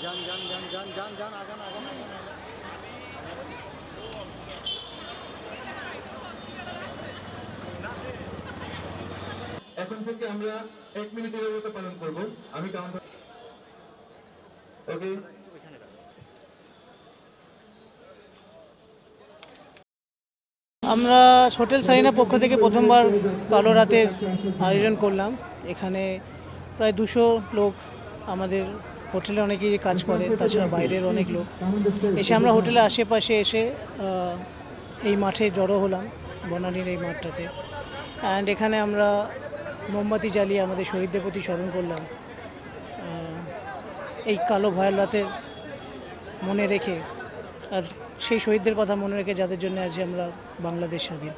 যান যান যান যান যান যান আগান আগান আগান আগান। এখন থেকে আমরা 1 মিনিটের মতো পালন করব। আমি কাউন্টার ওকে। ওইখানে রাখো। আমরা হোটেল সারিনা পক্ষ থেকে প্রথমবার কালো রাতের আয়োজন করলাম। এখানে প্রায় 200 লোক আমাদের হোটেলে অনেকেই কাজ করে, তাছাড়া বাইরের অনেক লোক এসে আমরা হোটেলের আশেপাশে এসে এই মাঠে জড়ো হলাম, বনানীর এই মাঠটাতে। অ্যান্ড এখানে আমরা মোমবাতি জ্বালিয়ে আমাদের শহীদদের প্রতি স্মরণ করলাম, এই কালো ভয়াল রাতের মনে রেখে, আর সেই শহীদদের কথা মনে রেখে যাদের জন্য আজ আমরা বাংলাদেশ স্বাধীন।